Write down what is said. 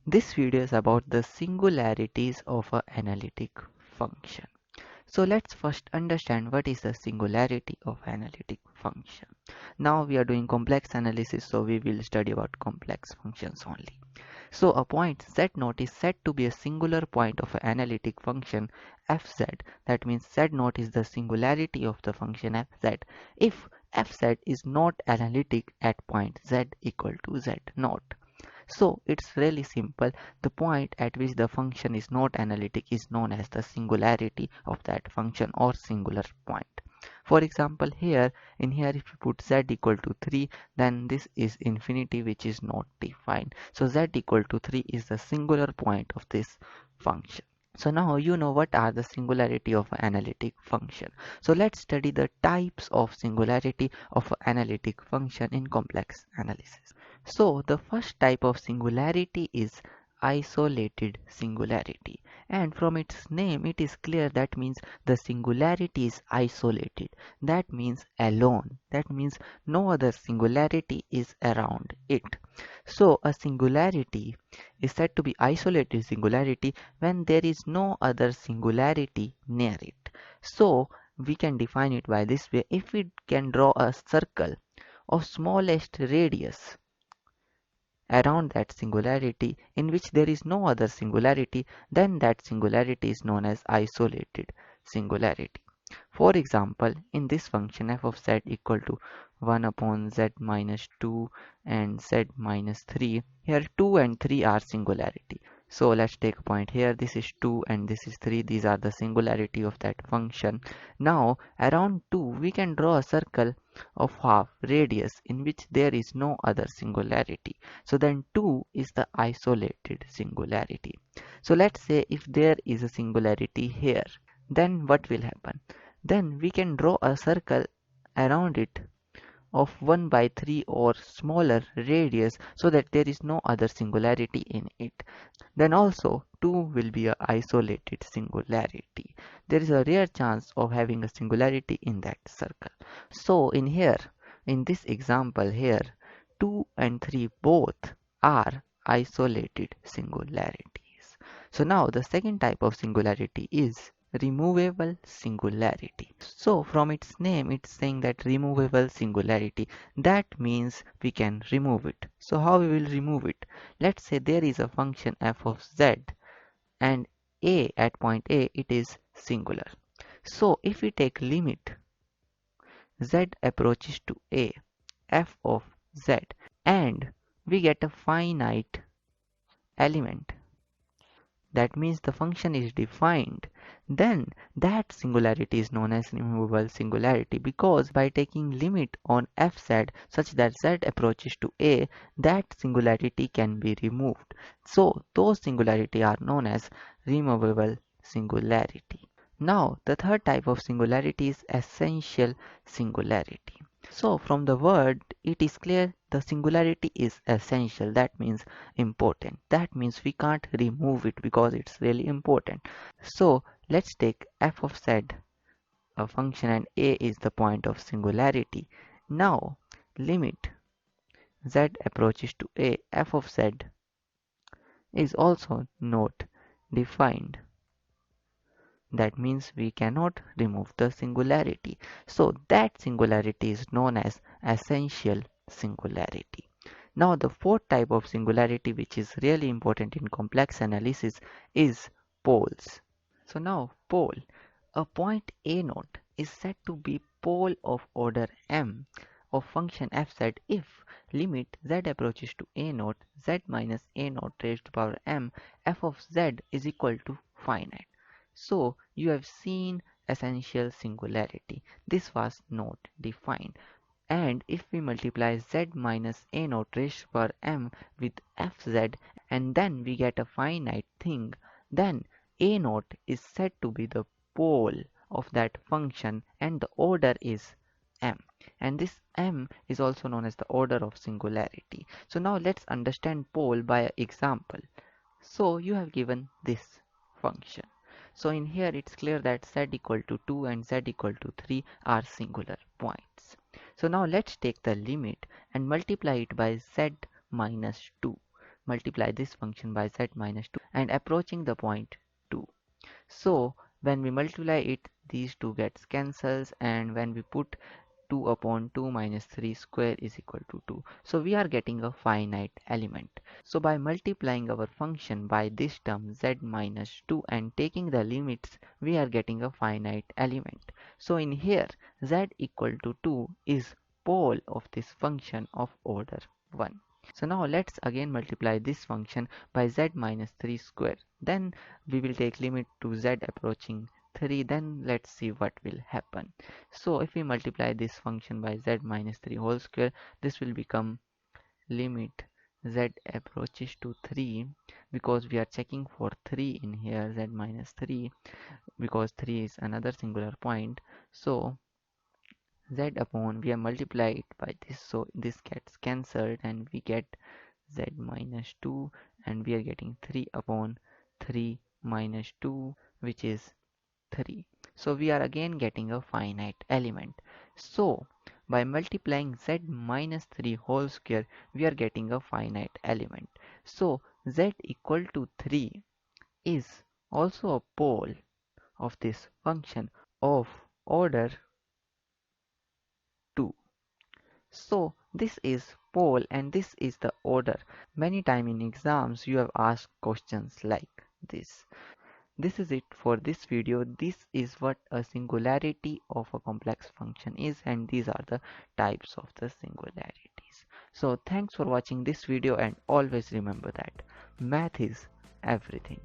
This video is about the singularities of an analytic function. So let's first understand what is the singularity of analytic function. Now we are doing complex analysis, so we will study about complex functions only. So a point z0 is said to be a singular point of an analytic function fz. That means z0 is the singularity of the function fz if fz is not analytic at point z equal to z0. So it's really simple. The point at which the function is not analytic is known as the singularity of that function or singular point. For example, here if you put z equal to 3, then this is infinity, which is not defined. So z equal to 3 is the singular point of this function. So now you know what are the singularity of an analytic function. So let's study the types of singularity of an analytic function in complex analysis. So the first type of singularity is isolated singularity, and from its name it is clear that means the singularity is isolated. That means alone. That means no other singularity is around it. So a singularity is said to be isolated singularity when there is no other singularity near it. So we can define it by this way. If we can draw a circle of smallest radius around that singularity in which there is no other singularity, then that singularity is known as isolated singularity. For example, in this function f of z equal to 1 upon z minus 2 and z minus 3, here 2 and 3 are singularity. So let's take a point here. This is 2 and this is 3. These are the singularity of that function. Now around 2 we can draw a circle of half radius in which there is no other singularity. So then 2 is the isolated singularity. So let's say if there is a singularity here, then what will happen? Then we can draw a circle around it of 1 by 3 or smaller radius so that there is no other singularity in it. Then also 2 will be a isolated singularity. There is a rare chance of having a singularity in that circle. So in this example here, 2 and 3 both are isolated singularities. So now the second type of singularity is removable singularity. So from its name it's saying that removable singularity. That means we can remove it. So how we will remove it? Let's say there is a function f of z and a at point A it is singular. So if we take limit z approaches to a f of z and we get a finite element, that means the function is defined, then that singularity is known as removable singularity, because by taking limit on fz such that z approaches to a, that singularity can be removed. So those singularity are known as removable singularity. Now the third type of singularity is essential singularity. So from the word it is clear the singularity is essential. That means important. That means we can't remove it because it's really important. So let's take f of z, a function, and a is the point of singularity. Now limit z approaches to a, f of z is also not defined. That means we cannot remove the singularity. So that singularity is known as essential singularity. Now the fourth type of singularity, which is really important in complex analysis, is poles. So now pole, a point A naught is said to be pole of order m of function fz if limit z approaches to a naught z minus a naught raised to power m f of z is equal to finite. So you have seen essential singularity. This was not defined. And if we multiply z minus a naught raised to power m with fz and then we get a finite thing, then a naught is said to be the pole of that function and the order is m. And this m is also known as the order of singularity. So now let's understand pole by an example. So you have given this function. So in here it's clear that z equal to 2 and z equal to 3 are singular points. So now let's take the limit and multiply it by z minus 2. multiply this function by z minus 2 and approaching the point 2. So when we multiply it, these two gets cancels, and when we put 2 upon 2 minus 3 square is equal to 2. So we are getting a finite element. So by multiplying our function by this term z minus 2 and taking the limits, we are getting a finite element. So in here, z equal to 2 is pole of this function of order 1. So now let's again multiply this function by z minus 3 square. Then we will take limit to z approaching 3. Then let's see what will happen. So if we multiply this function by z minus 3 whole square, this will become limit z approaches to 3, because we are checking for 3 in here, z minus 3, because 3 is another singular point. So z upon, we have multiplied it by this, so this gets cancelled and we get z minus 2, and we are getting 3 upon 3 minus 2, which is 3. So we are again getting a finite element. So by multiplying z minus 3 whole square, we are getting a finite element. So z equal to 3 is also a pole of this function of order 2. So this is pole and this is the order. Many time in exams you have asked questions like this. This is it for this video. This is what a singularity of a complex function is, and these are the types of the singularities. So thanks for watching this video, and always remember that math is everything.